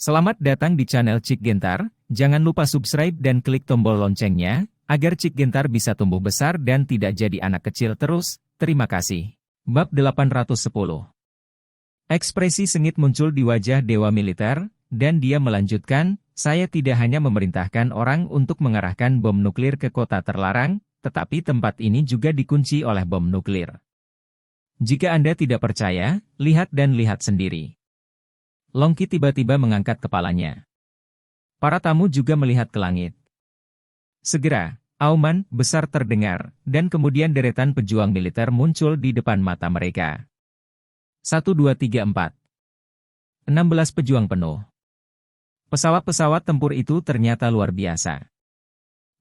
Selamat datang di channel Cik Gentar, jangan lupa subscribe dan klik tombol loncengnya, agar Cik Gentar bisa tumbuh besar dan tidak jadi anak kecil terus, terima kasih. Bab 810. Ekspresi sengit muncul di wajah Dewa Militer, dan dia melanjutkan, saya tidak hanya memerintahkan orang untuk mengarahkan bom nuklir ke kota terlarang, tetapi tempat ini juga dikunci oleh bom nuklir. Jika Anda tidak percaya, lihat dan lihat sendiri. Longki tiba-tiba mengangkat kepalanya. Para tamu juga melihat ke langit. Segera, auman besar terdengar, dan kemudian deretan pejuang militer muncul di depan mata mereka. 1, 2, 3, 4. 16 pejuang penuh. Pesawat-pesawat tempur itu ternyata luar biasa.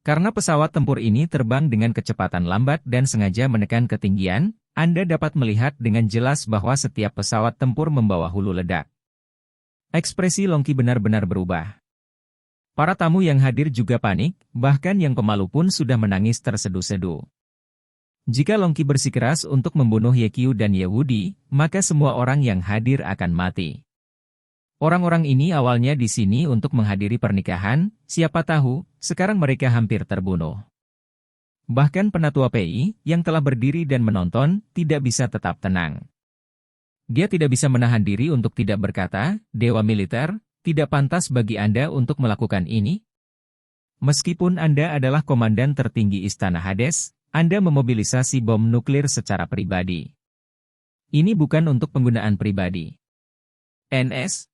Karena pesawat tempur ini terbang dengan kecepatan lambat dan sengaja menekan ketinggian, Anda dapat melihat dengan jelas bahwa setiap pesawat tempur membawa hulu ledak. Ekspresi Longki benar-benar berubah. Para tamu yang hadir juga panik, bahkan yang pemalu pun sudah menangis terseduh-seduh. Jika Longki bersikeras untuk membunuh Yekyu dan Yewudi, maka semua orang yang hadir akan mati. Orang-orang ini awalnya di sini untuk menghadiri pernikahan, siapa tahu, sekarang mereka hampir terbunuh. Bahkan Penatua PI, yang telah berdiri dan menonton, tidak bisa tetap tenang. Dia tidak bisa menahan diri untuk tidak berkata, Dewa Militer, tidak pantas bagi Anda untuk melakukan ini? Meskipun Anda adalah komandan tertinggi Istana Hades, Anda memobilisasi bom nuklir secara pribadi. Ini bukan untuk penggunaan pribadi. NS?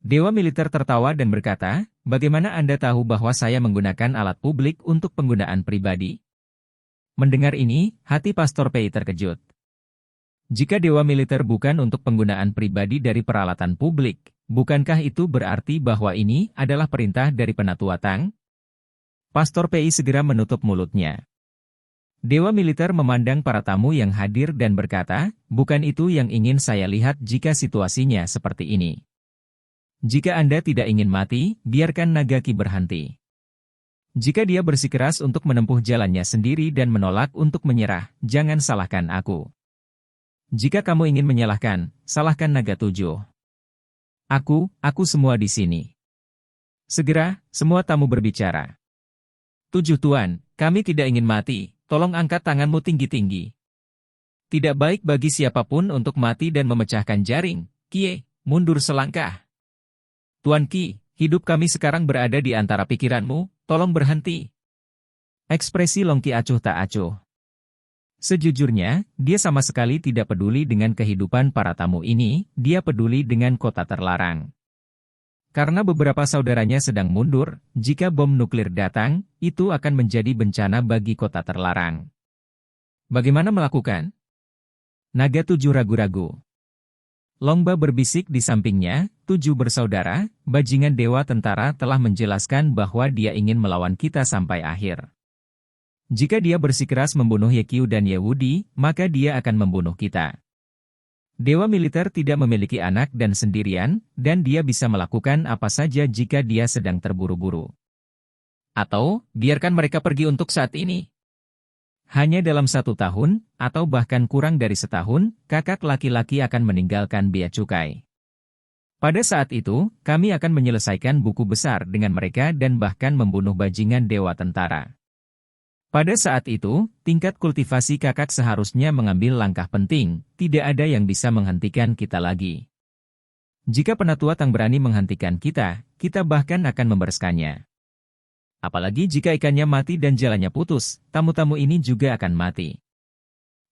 Dewa Militer tertawa dan berkata, bagaimana Anda tahu bahwa saya menggunakan alat publik untuk penggunaan pribadi? Mendengar ini, hati Pastor Pei terkejut. Jika Dewa Militer bukan untuk penggunaan pribadi dari peralatan publik, bukankah itu berarti bahwa ini adalah perintah dari Penatua Tang? Pastor Pei segera menutup mulutnya. Dewa Militer memandang para tamu yang hadir dan berkata, bukan itu yang ingin saya lihat jika situasinya seperti ini. Jika Anda tidak ingin mati, biarkan Nagaki berhenti. Jika dia bersikeras untuk menempuh jalannya sendiri dan menolak untuk menyerah, jangan salahkan aku. Jika kamu ingin menyalahkan, salahkan Naga 7. Aku semua di sini. Segera, semua tamu berbicara. 7 Tuan, kami tidak ingin mati, tolong angkat tanganmu tinggi-tinggi. Tidak baik bagi siapapun untuk mati dan memecahkan jaring. Kie, mundur selangkah. Tuan Ki, hidup kami sekarang berada di antara pikiranmu, tolong berhenti. Ekspresi Longki acuh tak acuh. Sejujurnya, dia sama sekali tidak peduli dengan kehidupan para tamu ini, dia peduli dengan kota terlarang. Karena beberapa saudaranya sedang mundur, jika bom nuklir datang, itu akan menjadi bencana bagi kota terlarang. Bagaimana melakukan? Naga 7 ragu-ragu. Longba berbisik di sampingnya, 7 bersaudara, bajingan dewa tentara telah menjelaskan bahwa dia ingin melawan kita sampai akhir. Jika dia bersikeras membunuh Yekyu dan Yewudi, maka dia akan membunuh kita. Dewa Militer tidak memiliki anak dan sendirian, dan dia bisa melakukan apa saja jika dia sedang terburu-buru. Atau, biarkan mereka pergi untuk saat ini. Hanya dalam 1 tahun, atau bahkan kurang dari setahun, kakak laki-laki akan meninggalkan bea cukai. Pada saat itu, kami akan menyelesaikan buku besar dengan mereka dan bahkan membunuh bajingan dewa tentara. Pada saat itu, tingkat kultivasi kakak seharusnya mengambil langkah penting, tidak ada yang bisa menghentikan kita lagi. Jika Penatua Tang berani menghentikan kita, kita bahkan akan membereskannya. Apalagi jika ikannya mati dan jalannya putus, tamu-tamu ini juga akan mati.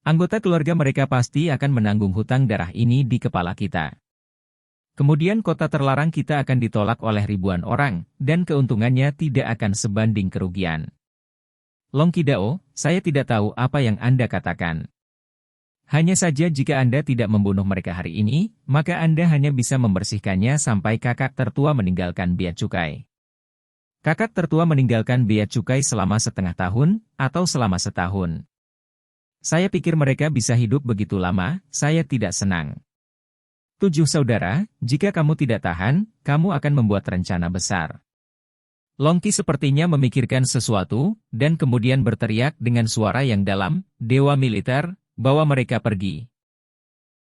Anggota keluarga mereka pasti akan menanggung hutang darah ini di kepala kita. Kemudian kota terlarang kita akan ditolak oleh ribuan orang, dan keuntungannya tidak akan sebanding kerugian. Longki Dao, saya tidak tahu apa yang Anda katakan. Hanya saja jika Anda tidak membunuh mereka hari ini, maka Anda hanya bisa membersihkannya sampai kakak tertua meninggalkan bea cukai. Kakak tertua meninggalkan bea cukai selama setengah tahun, atau selama setahun. Saya pikir mereka bisa hidup begitu lama, saya tidak senang. 7 saudara, jika kamu tidak tahan, kamu akan membuat rencana besar. Longki sepertinya memikirkan sesuatu, dan kemudian berteriak dengan suara yang dalam, Dewa Militer, bawa mereka pergi.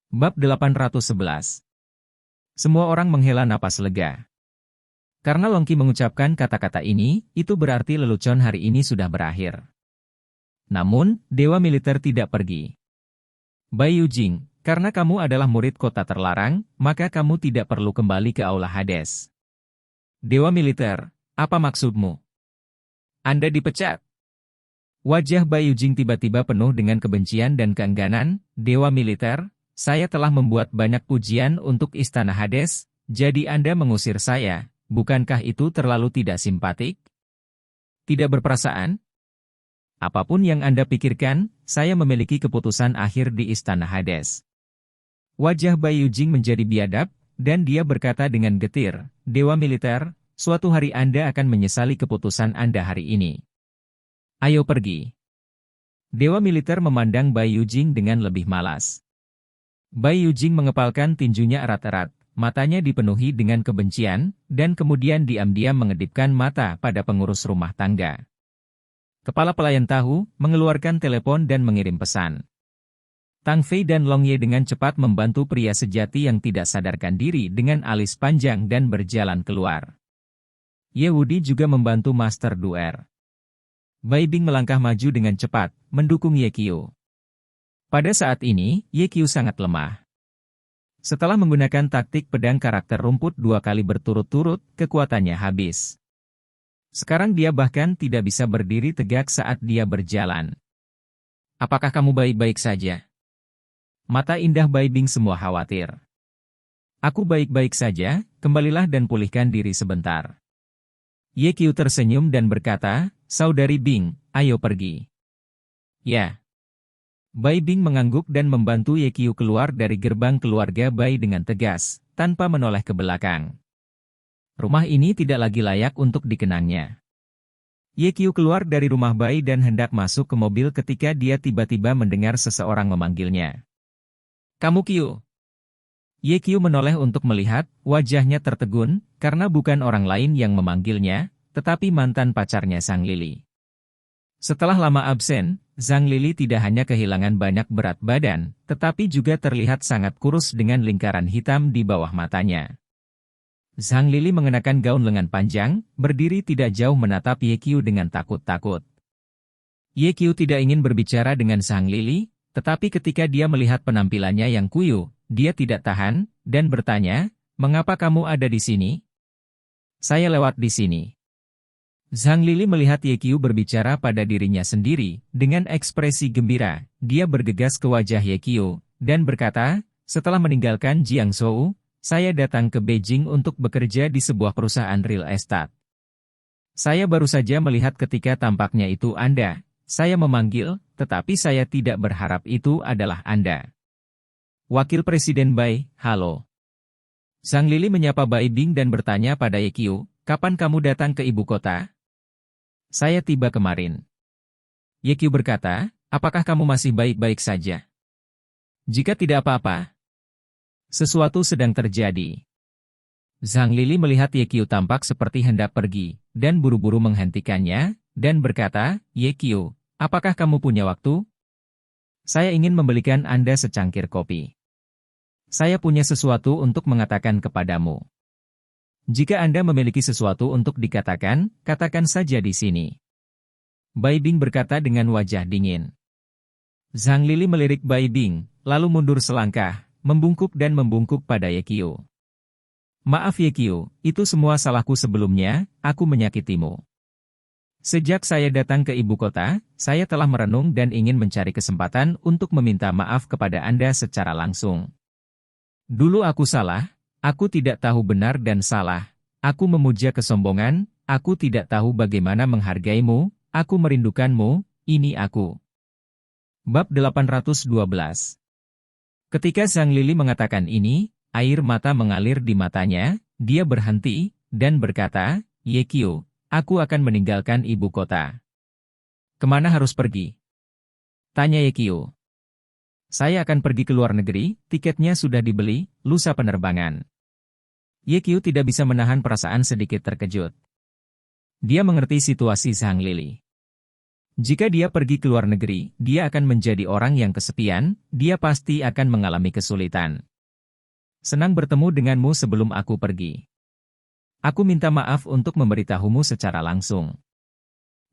Bab 811. Semua orang menghela napas lega. Karena Longqi mengucapkan kata-kata ini, itu berarti lelucon hari ini sudah berakhir. Namun, Dewa Militer tidak pergi. Bai Yujing, karena kamu adalah murid kota terlarang, maka kamu tidak perlu kembali ke Aula Hades. Dewa Militer, apa maksudmu? Anda dipecat. Wajah Bai Yujing tiba-tiba penuh dengan kebencian dan keengganan. Dewa Militer, saya telah membuat banyak pujian untuk Istana Hades, jadi Anda mengusir saya. Bukankah itu terlalu tidak simpatik? Tidak berperasaan? Apapun yang Anda pikirkan, saya memiliki keputusan akhir di Istana Hades. Wajah Bai Yujing menjadi biadab, dan dia berkata dengan getir, Dewa Militer, suatu hari Anda akan menyesali keputusan Anda hari ini. Ayo pergi. Dewa Militer memandang Bai Yujing dengan lebih malas. Bai Yujing mengepalkan tinjunya erat-erat. Matanya dipenuhi dengan kebencian, dan kemudian diam-diam mengedipkan mata pada pengurus rumah tangga. Kepala pelayan tahu, mengeluarkan telepon dan mengirim pesan. Tang Fei dan Long Ye dengan cepat membantu pria sejati yang tidak sadarkan diri dengan alis panjang dan berjalan keluar. Ye Wudi juga membantu Master Duer. Bai Bing melangkah maju dengan cepat, mendukung Ye Qiu. Pada saat ini, Ye Qiu sangat lemah. Setelah menggunakan taktik pedang karakter rumput 2 kali berturut-turut, kekuatannya habis. Sekarang dia bahkan tidak bisa berdiri tegak saat dia berjalan. Apakah kamu baik-baik saja? Mata indah Bai Bing semua khawatir. Aku baik-baik saja, kembalilah dan pulihkan diri sebentar. Ye Qiu tersenyum dan berkata, Saudari Bing, ayo pergi. Ya. Bai Bing mengangguk dan membantu Ye Qiu keluar dari gerbang keluarga Bai dengan tegas, tanpa menoleh ke belakang. Rumah ini tidak lagi layak untuk dikenangnya. Ye Qiu keluar dari rumah Bai dan hendak masuk ke mobil ketika dia tiba-tiba mendengar seseorang memanggilnya. Kamu Qiu? Ye Qiu menoleh untuk melihat, wajahnya tertegun, karena bukan orang lain yang memanggilnya, tetapi mantan pacarnya Sang Lili. Setelah lama absen, Zhang Lili tidak hanya kehilangan banyak berat badan, tetapi juga terlihat sangat kurus dengan lingkaran hitam di bawah matanya. Zhang Lili mengenakan gaun lengan panjang, berdiri tidak jauh menatap Ye Qiu dengan takut-takut. Ye Qiu tidak ingin berbicara dengan Zhang Lili, tetapi ketika dia melihat penampilannya yang kuyu, dia tidak tahan, dan bertanya, mengapa kamu ada di sini? Saya lewat di sini. Zhang Lili melihat Ye Qiu berbicara pada dirinya sendiri, dengan ekspresi gembira, dia bergegas ke wajah Ye Qiu, dan berkata, setelah meninggalkan Jiangzhou, saya datang ke Beijing untuk bekerja di sebuah perusahaan real estate. Saya baru saja melihat ketika tampaknya itu Anda, saya memanggil, tetapi saya tidak berharap itu adalah Anda. Wakil Presiden Bai, halo. Zhang Lili menyapa Bai Bing dan bertanya pada Ye Qiu, kapan kamu datang ke ibu kota? Saya tiba kemarin. Ye Qiu berkata, apakah kamu masih baik-baik saja? Jika tidak apa-apa, sesuatu sedang terjadi. Zhang Lili melihat Ye Qiu tampak seperti hendak pergi, dan buru-buru menghentikannya, dan berkata, Ye Qiu, apakah kamu punya waktu? Saya ingin membelikan Anda secangkir kopi. Saya punya sesuatu untuk mengatakan kepadamu. Jika Anda memiliki sesuatu untuk dikatakan, katakan saja di sini. Bai Bing berkata dengan wajah dingin. Zhang Lili melirik Bai Bing, lalu mundur selangkah, membungkuk dan membungkuk pada Ye Qiu. Maaf Ye Qiu, itu semua salahku sebelumnya, aku menyakitimu. Sejak saya datang ke ibu kota, saya telah merenung dan ingin mencari kesempatan untuk meminta maaf kepada Anda secara langsung. Dulu aku salah. Aku tidak tahu benar dan salah. Aku memuja kesombongan, aku tidak tahu bagaimana menghargaimu, aku merindukanmu, ini aku. Bab 812. Ketika Zhang Lili mengatakan ini, air mata mengalir di matanya, dia berhenti, dan berkata, Ye Qiu, aku akan meninggalkan ibu kota. Kemana harus pergi? Tanya Ye Qiu. Saya akan pergi ke luar negeri, tiketnya sudah dibeli, lusa penerbangan. Ye Qiu tidak bisa menahan perasaan sedikit terkejut. Dia mengerti situasi Zhang Lili. Jika dia pergi ke luar negeri, dia akan menjadi orang yang kesepian, dia pasti akan mengalami kesulitan. Senang bertemu denganmu sebelum aku pergi. Aku minta maaf untuk memberitahumu secara langsung.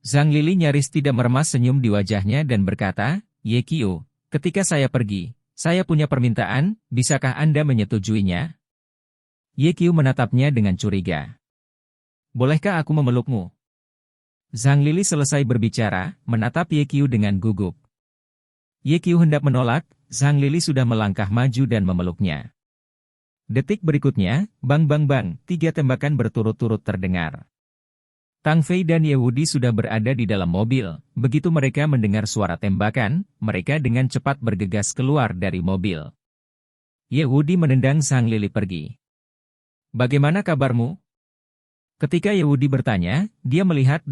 Zhang Lili nyaris tidak meremas senyum di wajahnya dan berkata, Ye Qiu, ketika saya pergi, saya punya permintaan, bisakah Anda menyetujuinya? Ye Qiu menatapnya dengan curiga. Bolehkah aku memelukmu? Zhang Lili selesai berbicara, menatap Ye Qiu dengan gugup. Ye Qiu hendak menolak, Zhang Lili sudah melangkah maju dan memeluknya. Detik berikutnya, bang bang bang, 3 tembakan berturut-turut terdengar. Tang Fei dan Ye Wudi sudah berada di dalam mobil. Begitu mereka mendengar suara tembakan, mereka dengan cepat bergegas keluar dari mobil. Ye Wudi menendang Zhang Lili pergi. Bagaimana kabarmu? Ketika Ye Wudi bertanya, dia melihat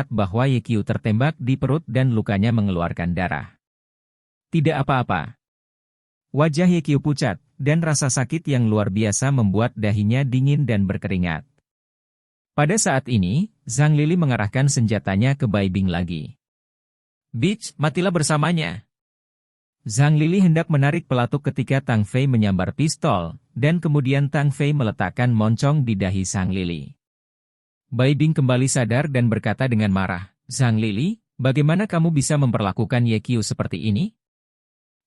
bahwa Ye Qiu tertembak di perut dan lukanya mengeluarkan darah. Tidak apa-apa. Wajah Ye Qiu pucat, dan rasa sakit yang luar biasa membuat dahinya dingin dan berkeringat. Pada saat ini, Zhang Lili mengarahkan senjatanya ke Bai Bing lagi. Bitch, matilah bersamanya. Zhang Lili hendak menarik pelatuk ketika Tang Fei menyambar pistol, dan kemudian Tang Fei meletakkan moncong di dahi Zhang Lili. Bai Bing kembali sadar dan berkata dengan marah, Zhang Lili, bagaimana kamu bisa memperlakukan Ye Qiu seperti ini?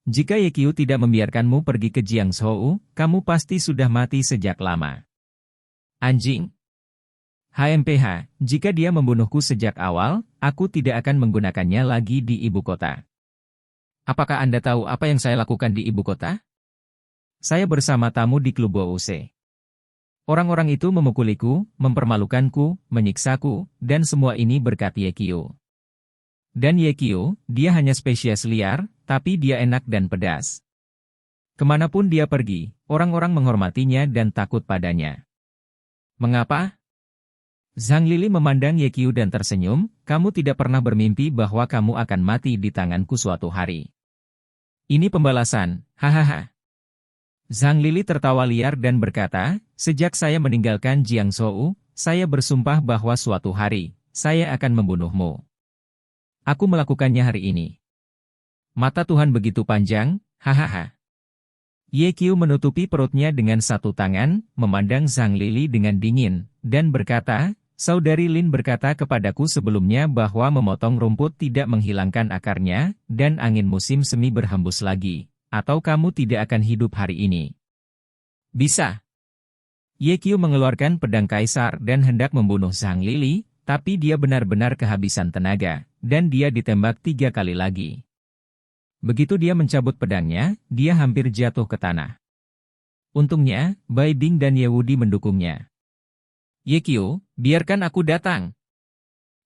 Jika Ye Qiu tidak membiarkanmu pergi ke Jiangzhou, kamu pasti sudah mati sejak lama. Anjing. HMPH, jika dia membunuhku sejak awal, aku tidak akan menggunakannya lagi di ibu kota. Apakah Anda tahu apa yang saya lakukan di ibu kota? Saya bersama tamu di klub WOC. Orang-orang itu memukuliku, mempermalukanku, menyiksaku, dan semua ini berkat Ye Qiu. Dan Ye Qiu, dia hanya spesies liar, tapi dia enak dan pedas. Kemanapun dia pergi, orang-orang menghormatinya dan takut padanya. Mengapa? Zhang Lili memandang Ye Qiu dan tersenyum, kamu tidak pernah bermimpi bahwa kamu akan mati di tanganku suatu hari. Ini pembalasan, hahaha. Zhang Lili tertawa liar dan berkata, sejak saya meninggalkan Jiangzhou, saya bersumpah bahwa suatu hari, saya akan membunuhmu. Aku melakukannya hari ini. Mata Tuhan begitu panjang, hahaha. Ye Qiu menutupi perutnya dengan satu tangan, memandang Zhang Lili dengan dingin, dan berkata, Saudari Lin berkata kepadaku sebelumnya bahwa memotong rumput tidak menghilangkan akarnya, dan angin musim semi berhembus lagi, atau kamu tidak akan hidup hari ini. Bisa. Ye Qiu mengeluarkan pedang kaisar dan hendak membunuh Zhang Lili, tapi dia benar-benar kehabisan tenaga, dan dia ditembak 3 kali lagi. Begitu dia mencabut pedangnya, dia hampir jatuh ke tanah. Untungnya, Bai Bing dan Ye Wudi mendukungnya. Ye Qiu, biarkan aku datang.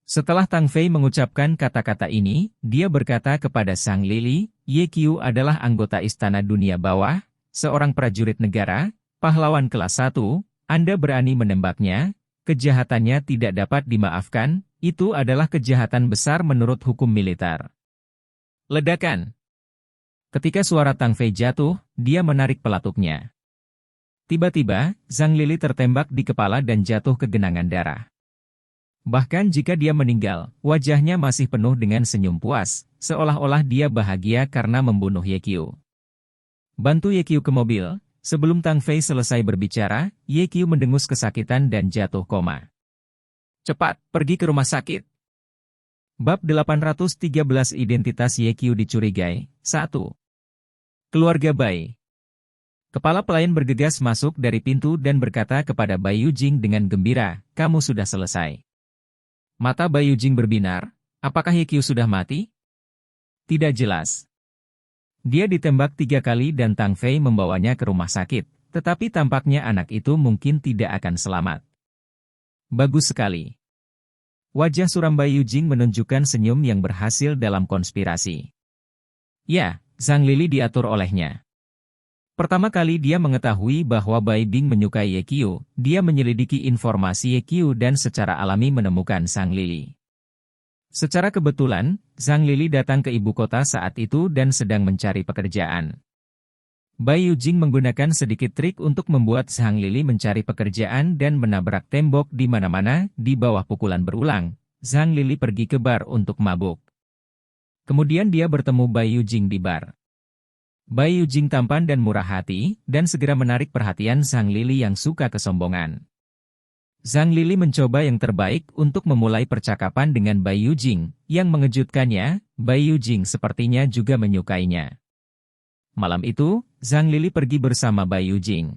Setelah Tang Fei mengucapkan kata-kata ini, dia berkata kepada Zhang Lili, Ye Qiu adalah anggota Istana Dunia Bawah, seorang prajurit negara, pahlawan kelas 1, Anda berani menembaknya, kejahatannya tidak dapat dimaafkan, itu adalah kejahatan besar menurut hukum militer. Ledakan. Ketika suara Tang Fei jatuh, dia menarik pelatuknya. Tiba-tiba, Zhang Lili tertembak di kepala dan jatuh ke genangan darah. Bahkan jika dia meninggal, wajahnya masih penuh dengan senyum puas, seolah-olah dia bahagia karena membunuh Ye Qiu. Bantu Ye Qiu ke mobil. Sebelum Tang Fei selesai berbicara, Ye Qiu mendengus kesakitan dan jatuh koma. Cepat, pergi ke rumah sakit. Bab 813 Identitas Ye Qiu dicurigai. 1. Keluarga Bai. Kepala pelayan bergegas masuk dari pintu dan berkata kepada Bai Yujing dengan gembira, kamu sudah selesai. Mata Bai Yujing berbinar, apakah Ye Qiu sudah mati? Tidak jelas. Dia ditembak 3 kali dan Tang Fei membawanya ke rumah sakit, tetapi tampaknya anak itu mungkin tidak akan selamat. Bagus sekali. Wajah suram Bai Yujing menunjukkan senyum yang berhasil dalam konspirasi. Ya, Zhang Lili diatur olehnya. Pertama kali dia mengetahui bahwa Bai Bing menyukai Ye Qiu, dia menyelidiki informasi Ye Qiu dan secara alami menemukan Zhang Lili. Secara kebetulan, Zhang Lili datang ke ibu kota saat itu dan sedang mencari pekerjaan. Bai Yujing menggunakan sedikit trik untuk membuat Zhang Lili mencari pekerjaan dan menabrak tembok di mana-mana. Di bawah pukulan berulang, Zhang Lili pergi ke bar untuk mabuk. Kemudian dia bertemu Bai Yujing di bar. Bai Yujing tampan dan murah hati, dan segera menarik perhatian Zhang Lili yang suka kesombongan. Zhang Lili mencoba yang terbaik untuk memulai percakapan dengan Bai Yujing. Yang mengejutkannya, Bai Yujing sepertinya juga menyukainya. Malam itu, Zhang Lili pergi bersama Bai Yujing.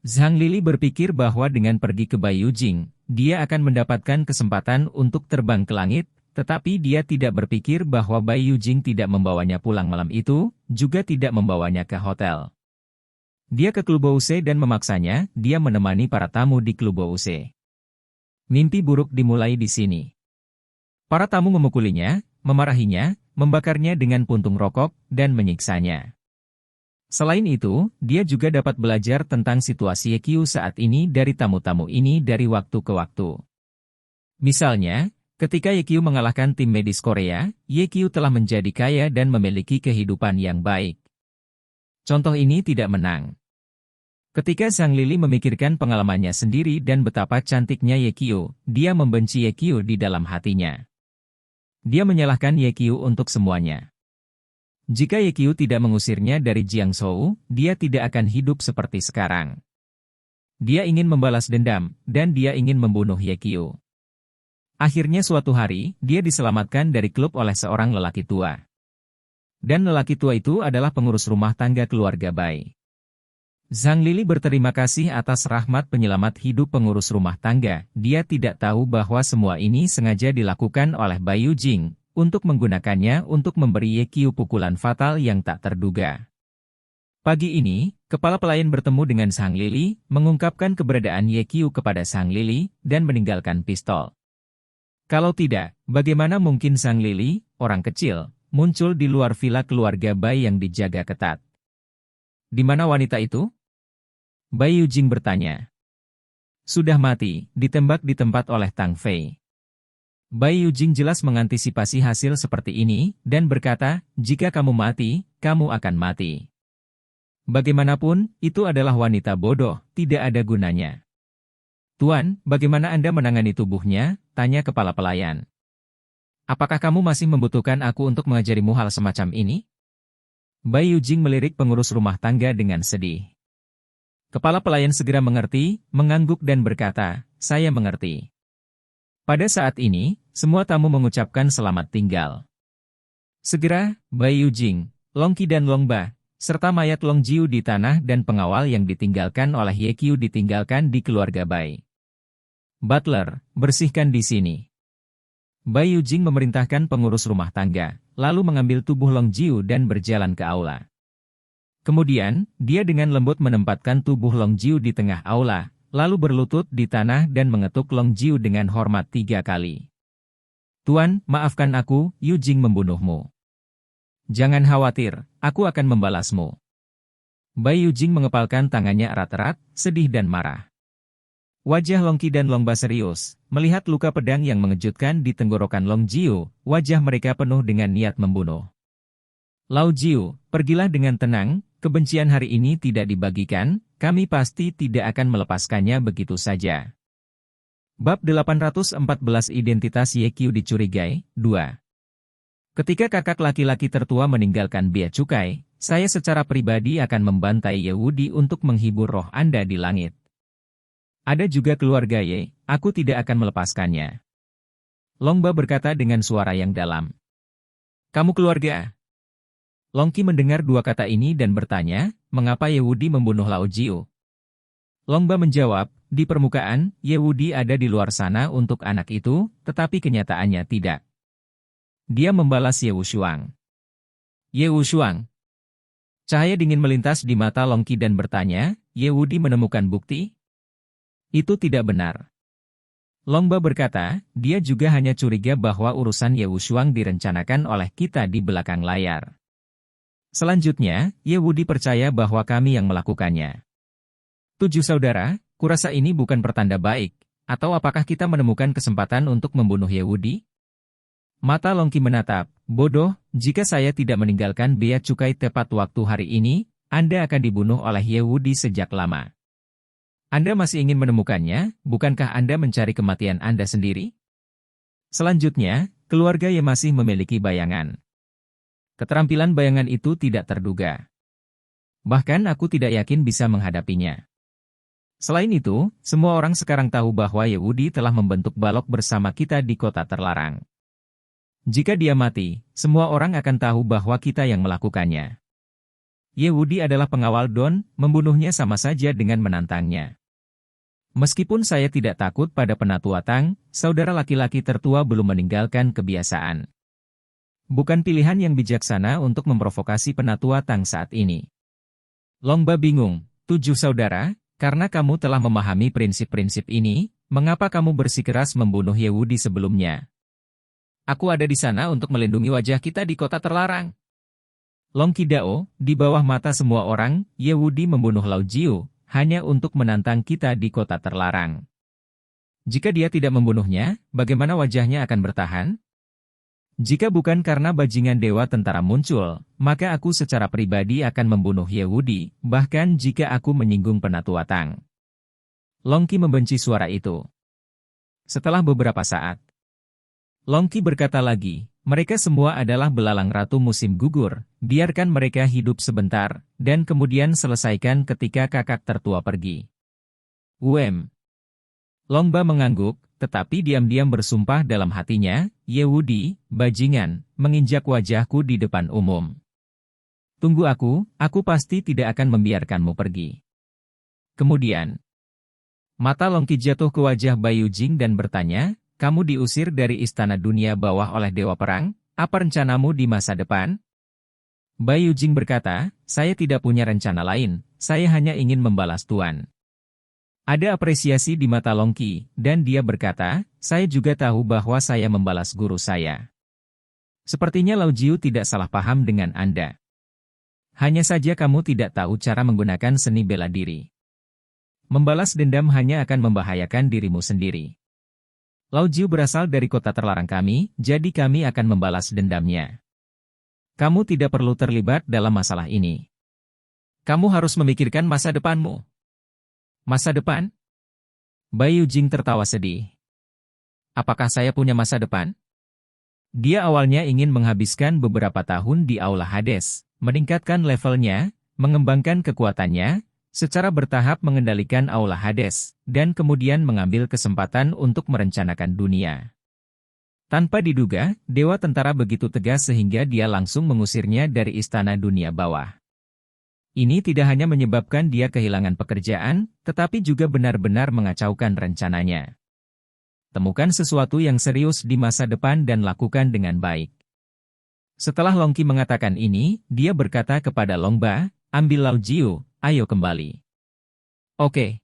Zhang Lili berpikir bahwa dengan pergi ke Bai Yujing, dia akan mendapatkan kesempatan untuk terbang ke langit, tetapi dia tidak berpikir bahwa Bai Yujing tidak membawanya pulang malam itu, juga tidak membawanya ke hotel. Dia ke Clubhouse dan memaksanya, dia menemani para tamu di Clubhouse. Mimpi buruk dimulai di sini. Para tamu memukulinya, memarahinya, membakarnya dengan puntung rokok, dan menyiksanya. Selain itu, dia juga dapat belajar tentang situasi Yekiu saat ini dari tamu-tamu ini dari waktu ke waktu. Misalnya, ketika Yekiu mengalahkan tim medis Korea, Yekiu telah menjadi kaya dan memiliki kehidupan yang baik. Contoh ini tidak menang. Ketika Zhang Lili memikirkan pengalamannya sendiri dan betapa cantiknya Yekiu, dia membenci Yekiu di dalam hatinya. Dia menyalahkan Yekiu untuk semuanya. Jika Yekiu tidak mengusirnya dari Jiangzhou, dia tidak akan hidup seperti sekarang. Dia ingin membalas dendam, dan dia ingin membunuh Yekiu. Akhirnya suatu hari, dia diselamatkan dari klub oleh seorang lelaki tua. Dan lelaki tua itu adalah pengurus rumah tangga keluarga Bai. Zhang Lili berterima kasih atas rahmat penyelamat hidup pengurus rumah tangga. Dia tidak tahu bahwa semua ini sengaja dilakukan oleh Bai Yujing, untuk menggunakannya untuk memberi Yekiu pukulan fatal yang tak terduga. Pagi ini, kepala pelayan bertemu dengan Zhang Lili, mengungkapkan keberadaan Yekiu kepada Zhang Lili, dan meninggalkan pistol. Kalau tidak, bagaimana mungkin Zhang Lili, orang kecil, muncul di luar villa keluarga Bai yang dijaga ketat? Di mana wanita itu? Bai Yujing bertanya. Sudah mati, ditembak di tempat oleh Tang Fei. Bai Yujing jelas mengantisipasi hasil seperti ini, dan berkata, jika kamu mati, kamu akan mati. Bagaimanapun, itu adalah wanita bodoh, tidak ada gunanya. Tuan, bagaimana Anda menangani tubuhnya? Tanya kepala pelayan. Apakah kamu masih membutuhkan aku untuk mengajarimu hal semacam ini? Bai Yujing melirik pengurus rumah tangga dengan sedih. Kepala pelayan segera mengerti, mengangguk dan berkata, saya mengerti. Pada saat ini, semua tamu mengucapkan selamat tinggal. Segera, Bai Yujing, Long Qi dan Long Ba, serta mayat Long Jiu di tanah dan pengawal yang ditinggalkan oleh Yekiu ditinggalkan di keluarga Bai. Butler, bersihkan di sini. Bai Yujing memerintahkan pengurus rumah tangga, lalu mengambil tubuh Long Jiu dan berjalan ke aula. Kemudian, dia dengan lembut menempatkan tubuh Long Jiu di tengah aula, lalu berlutut di tanah dan mengetuk Long Jiu dengan hormat 3 kali. Tuan, maafkan aku, Yujing membunuhmu. Jangan khawatir, aku akan membalasmu. Bai Yujing mengepalkan tangannya erat-erat, sedih dan marah. Wajah Long Qi dan Long Ba serius, melihat luka pedang yang mengejutkan di tenggorokan Long Jiu, wajah mereka penuh dengan niat membunuh. Lao Jiu, pergilah dengan tenang, kebencian hari ini tidak dibagikan, kami pasti tidak akan melepaskannya begitu saja. Bab 814 Identitas Yekiu dicurigai, 2. Ketika kakak laki-laki tertua meninggalkan bea cukai, saya secara pribadi akan membantai Yehudi untuk menghibur roh Anda di langit. Ada juga keluarga Ye, aku tidak akan melepaskannya. Long Ba berkata dengan suara yang dalam. Kamu keluarga? Long Qi mendengar dua kata ini dan bertanya, mengapa Yehudi membunuh Lao Jiu? Long Ba menjawab, di permukaan, Yehudi ada di luar sana untuk anak itu, tetapi kenyataannya tidak. Dia membalas Ye Wushuang. Ye Wushuang. Cahaya dingin melintas di mata Long Qi dan bertanya, Yehudi menemukan bukti? Itu tidak benar. Long Ba berkata, dia juga hanya curiga bahwa urusan Ye Wushuang direncanakan oleh kita di belakang layar. Selanjutnya, Yehudi percaya bahwa kami yang melakukannya. 7 saudara, kurasa ini bukan pertanda baik, atau apakah kita menemukan kesempatan untuk membunuh Yehudi? Mata Long Qi menatap, bodoh, jika saya tidak meninggalkan bea cukai tepat waktu hari ini, Anda akan dibunuh oleh Yehudi sejak lama. Anda masih ingin menemukannya, bukankah Anda mencari kematian Anda sendiri? Selanjutnya, keluarga Ye masih memiliki bayangan. Keterampilan bayangan itu tidak terduga. Bahkan aku tidak yakin bisa menghadapinya. Selain itu, semua orang sekarang tahu bahwa Yehudi telah membentuk balok bersama kita di kota terlarang. Jika dia mati, semua orang akan tahu bahwa kita yang melakukannya. Yehudi adalah pengawal Don, membunuhnya sama saja dengan menantangnya. Meskipun saya tidak takut pada penatua Tang, saudara laki-laki tertua belum meninggalkan kebiasaan. Bukan pilihan yang bijaksana untuk memprovokasi penatua Tang saat ini. Longba bingung, 7 saudara, karena kamu telah memahami prinsip-prinsip ini, mengapa kamu bersikeras membunuh Yehudi sebelumnya? Aku ada di sana untuk melindungi wajah kita di kota terlarang. Long Qidao, di bawah mata semua orang, Yehudi membunuh Lao Jiu, hanya untuk menantang kita di kota terlarang. Jika dia tidak membunuhnya, bagaimana wajahnya akan bertahan? Jika bukan karena bajingan dewa tentara muncul, maka aku secara pribadi akan membunuh Yehudi, bahkan jika aku menyinggung penatua Tang. Long Qi membenci suara itu. Setelah beberapa saat, Long Qi berkata lagi, mereka semua adalah belalang ratu musim gugur, biarkan mereka hidup sebentar, dan kemudian selesaikan ketika kakak tertua pergi. Longba mengangguk, tetapi diam-diam bersumpah dalam hatinya, Yehudi, bajingan, menginjak wajahku di depan umum. Tunggu aku pasti tidak akan membiarkanmu pergi. Kemudian, mata Long Qi jatuh ke wajah Bayu Jing dan bertanya, kamu diusir dari istana dunia bawah oleh Dewa Perang, apa rencanamu di masa depan? Bayu Jing berkata, saya tidak punya rencana lain, saya hanya ingin membalas Tuan. Ada apresiasi di mata Long Qi, dan dia berkata, saya juga tahu bahwa saya membalas guru saya. Sepertinya Lao Jiu tidak salah paham dengan Anda. Hanya saja kamu tidak tahu cara menggunakan seni bela diri. Membalas dendam hanya akan membahayakan dirimu sendiri. Lao Jiu berasal dari kota terlarang kami, jadi kami akan membalas dendamnya. Kamu tidak perlu terlibat dalam masalah ini. Kamu harus memikirkan masa depanmu. Masa depan? Bayu Jing tertawa sedih. Apakah saya punya masa depan? Dia awalnya ingin menghabiskan beberapa tahun di Aula Hades, meningkatkan levelnya, mengembangkan kekuatannya, secara bertahap mengendalikan Aula Hades, dan kemudian mengambil kesempatan untuk merencanakan dunia. Tanpa diduga, Dewa Tentara begitu tegas sehingga dia langsung mengusirnya dari istana dunia bawah. Ini tidak hanya menyebabkan dia kehilangan pekerjaan, tetapi juga benar-benar mengacaukan rencananya. Temukan sesuatu yang serius di masa depan dan lakukan dengan baik. Setelah Long Qi mengatakan ini, dia berkata kepada Longba, ambil Lao Jiu, ayo kembali. Oke.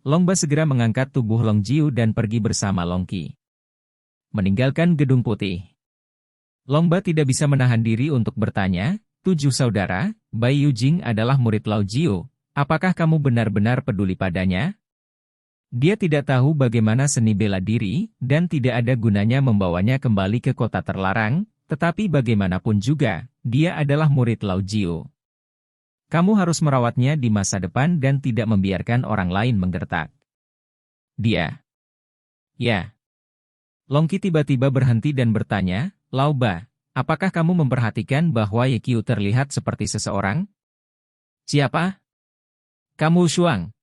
Longba segera mengangkat tubuh Long Jiu dan pergi bersama Long Qi. Meninggalkan gedung putih. Longba tidak bisa menahan diri untuk bertanya, 7 saudara, Bayu Jing adalah murid Lao Jiu, apakah kamu benar-benar peduli padanya? Dia tidak tahu bagaimana seni bela diri, dan tidak ada gunanya membawanya kembali ke kota terlarang, tetapi bagaimanapun juga, dia adalah murid Lao Jiu. Kamu harus merawatnya di masa depan dan tidak membiarkan orang lain menggertak. Dia. Ya. Long Qi tiba-tiba berhenti dan bertanya, Lao Ba, apakah kamu memperhatikan bahwa Ye Qiu terlihat seperti seseorang? Siapa? Kamu Shuang.